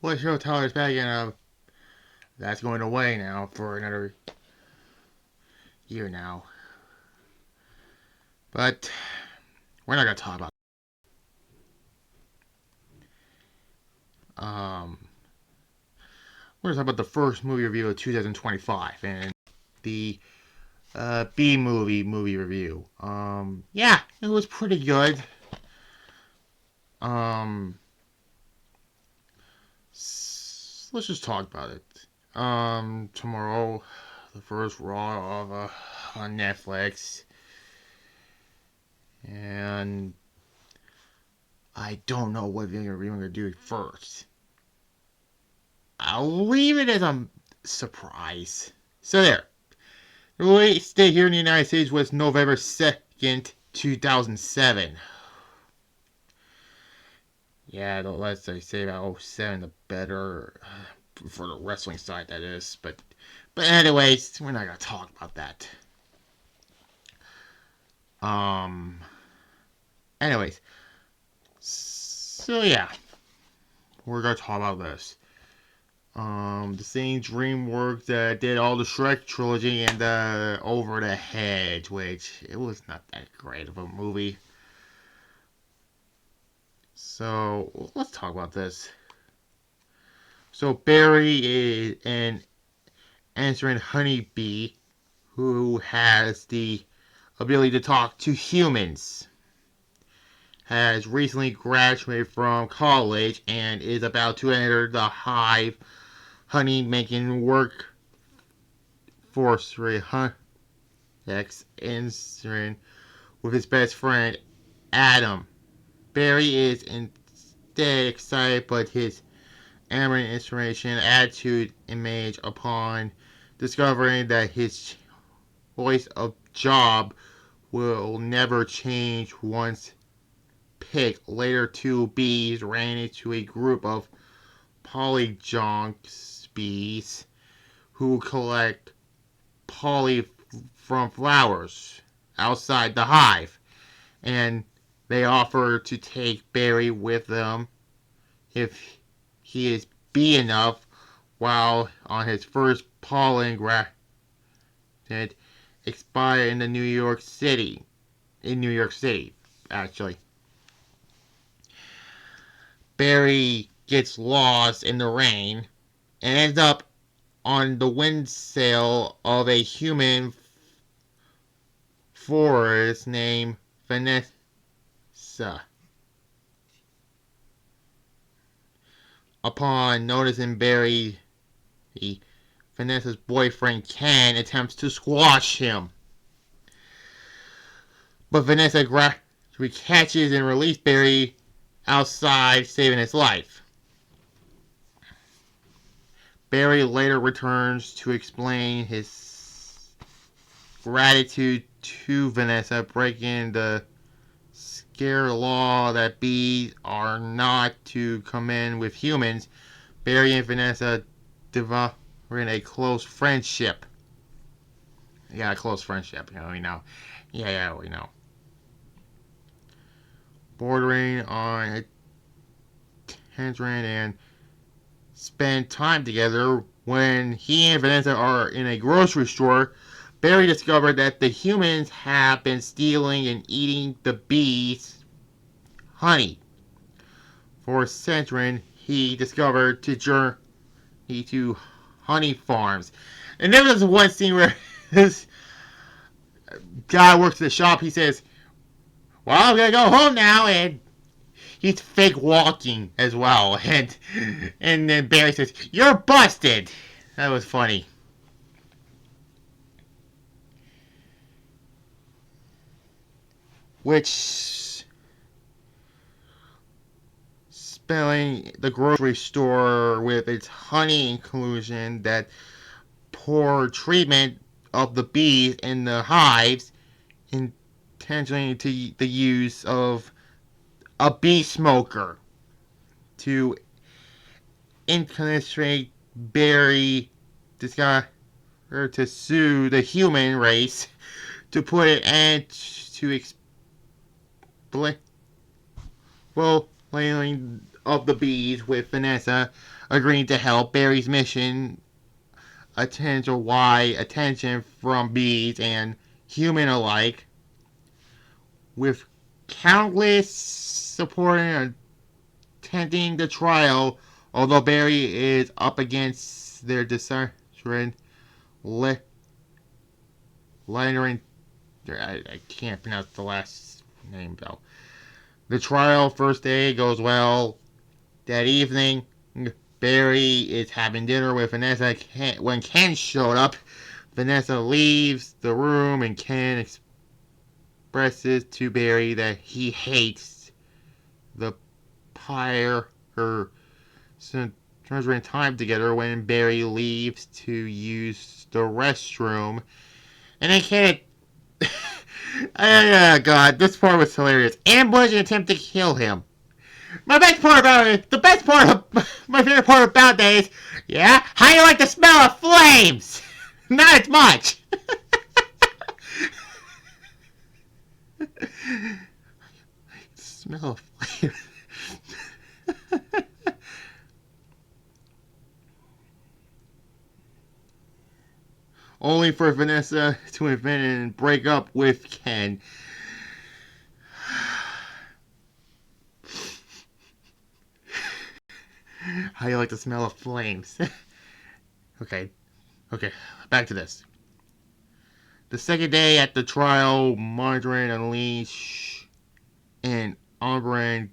Well, show Tyler's back, and that's going away now for another year now. But we're not gonna talk about. Um, we're gonna talk about the first movie review of 2025 and the B movie review. Yeah, it was pretty good. Um, let's just talk about it. Tomorrow, the first Raw of on Netflix, and I don't know what video review I'm gonna do first. I'll leave it as a surprise. So there. The release date here in the United States was November 2nd, 2007. Yeah, the less I say about '07, the better for the wrestling side, that is. But anyways, we're not gonna talk about that. Um. Anyways, so yeah, we're gonna talk about this. The same DreamWorks that did all the Shrek trilogy and Over the Hedge, which it was not that great of a movie. So let's talk about this. So Barry is an answering honeybee who has the ability to talk to humans. Has recently graduated from college and is about to enter the hive honey making workforce answering with his best friend Adam. Barry is instead excited, but his amateur inspiration, attitude, image upon discovering that his choice of job will never change once picked. Later, two bees ran into a group of polygonous bees who collect pollen from flowers outside the hive, and they offer to take Barry with them if he is bee enough while on his first pollen granted expire in New York City. In New York City, actually. Barry gets lost in the rain and ends up on the windsail of a human forest named Vanessa. Upon noticing Barry, Vanessa's boyfriend Ken attempts to squash him. But Vanessa catches and releases Barry outside, saving his life. Barry later returns to explain his gratitude to Vanessa, breaking the scare law that bees are not to come in with humans. Barry and Vanessa develop a close friendship. Yeah, a close friendship. We know. Yeah, we know. Bordering on a tangerine and spend time together. When he and Vanessa are in a grocery store, Barry discovered that the humans have been stealing and eating the bees' honey. For centuries, he discovered to journey to honey farms. And there was one scene where this guy works at the shop. He says, "Well, I'm gonna go home now," and he's fake walking as well. And then Barry says, "You're busted." That was funny. Which spelling the grocery store with its honey inclusion, that poor treatment of the bees in the hives, intentionally to the use of a bee smoker to incarcerate Barry disguise or to sue the human race to put an end to explain well of the bees, with Vanessa agreeing to help. Barry's mission attends a wide attention from bees and human alike, with countless supporting and attending the trial. Although Barry is up against their discernment, Leonard, I can't pronounce the last name though. The trial first day goes well. That evening, Barry is having dinner with Vanessa. When Ken showed up, Vanessa leaves the room and Ken expresses to Barry that he hates the pair. Her spending time together when Barry leaves to use the restroom. And I can't. Oh God, this part was hilarious. Ambush and attempt to kill him. My best part about it, the best part of my favorite part about that is, yeah, how do you like the smell of flames? Not as much. Smell of flames. Only for Vanessa to invent and break up with Ken. How do you like the smell of flames? Okay, back to this. The second day at the trial, Margarine unleashed an Umbran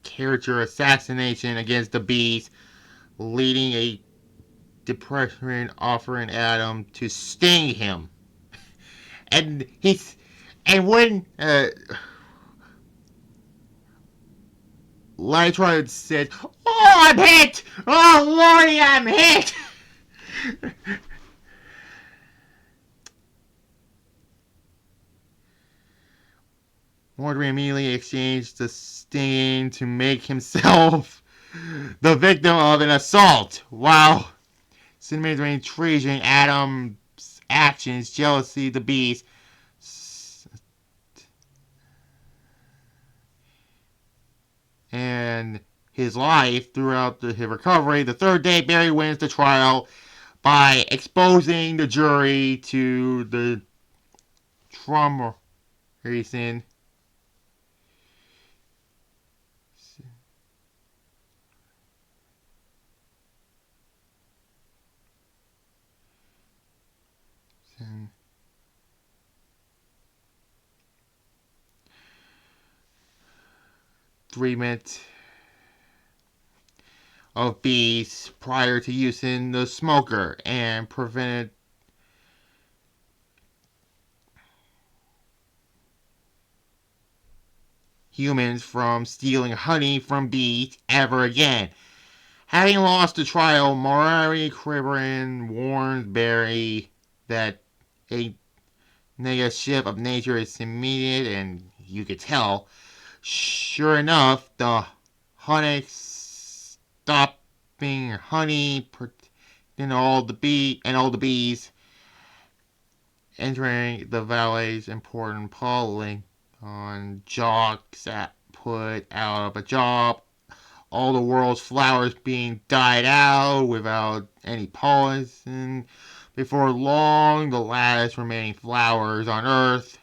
character assassination against the bees, leading a depression offering Adam to sting him. And he's when Lytrod said, "Oh, I'm hit! Oh, Lordy, I'm hit!" Mordred immediately exchanged the sting to make himself the victim of an assault. While Cinnamon treason Adam's actions, jealousy, the beast, and his life throughout his recovery. The third day, Barry wins the trial by exposing the jury to the trauma reason. Treatment of bees prior to using the smoker and prevented humans from stealing honey from bees ever again. Having lost the trial, Murray Cribberin warns Barry that a negative shift of nature is immediate, and you could tell. Sure enough, the honey stopping honey and all the bees entering the valley's important pollen on jocks that put out of a job. All the world's flowers being died out without any pollen. Before long, the last remaining flowers on Earth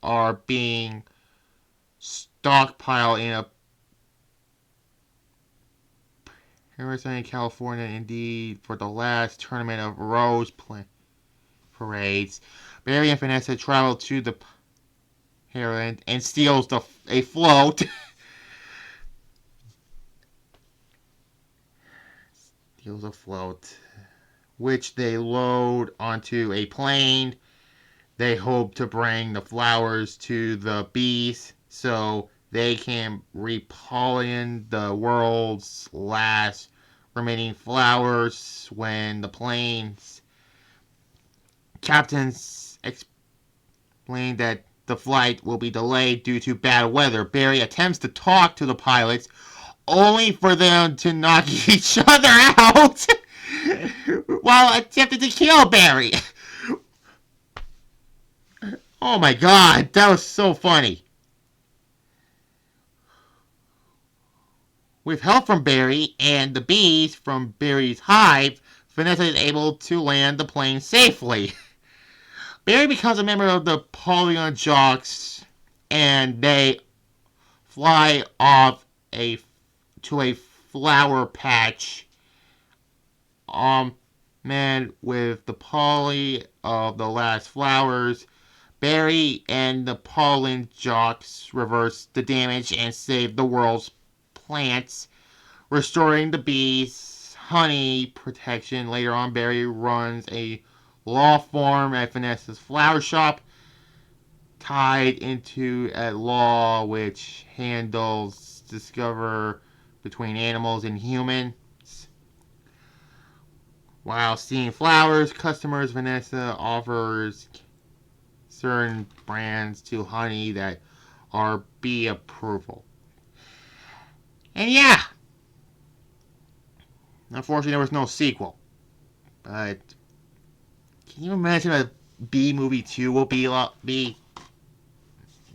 are being stockpiled in a Arizona, California, indeed, for the last tournament of rose parades. Barry and Vanessa travel to the heroine and steals a float. Steals a float, which they load onto a plane. They hope to bring the flowers to the bees so they can repollen the world's last remaining flowers. When the plane's captains explain that the flight will be delayed due to bad weather, Barry attempts to talk to the pilots, only for them to knock each other out while attempting to kill Barry. Oh my God, that was so funny. With help from Barry and the bees from Barry's hive, Vanessa is able to land the plane safely. Barry becomes a member of the Polygon Jocks, and they fly off a to a flower patch. Man, with the poly of the last flowers, Barry and the pollen jocks reverse the damage and save the world's plants, restoring the bees' honey protection. Later on, Barry runs a law firm at Vanessa's flower shop, tied into a law which handles discover between animals and humans. While seeing flowers, customers Vanessa offers certain brands to honey that are bee approval. And yeah, unfortunately there was no sequel. But can you imagine a Bee movie 2 will be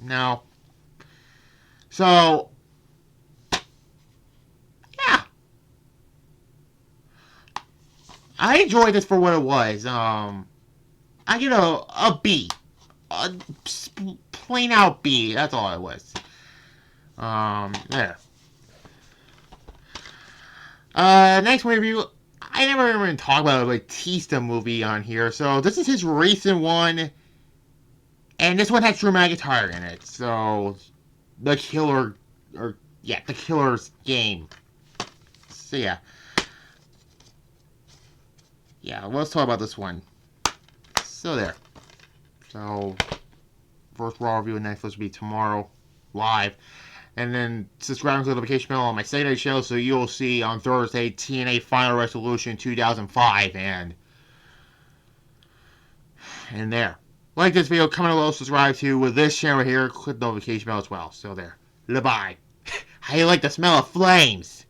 no. So yeah, I enjoyed this for what it was. I give it a B, a plain out B. That's all it was. Yeah. Next review. I never even talked about a Batista movie on here, so this is his recent one, and this one has Drew McIntyre in it. So, the killer, or yeah, the killer's game. So yeah, let's talk about this one. So there. So, first Raw review of Netflix will be tomorrow, live. And then subscribe to the notification bell on my secondary show so you'll see on Thursday TNA Final Resolution 2005 and there. Like this video, comment below, subscribe to with this channel here, click the notification bell as well. So there. Goodbye. How you like the smell of flames?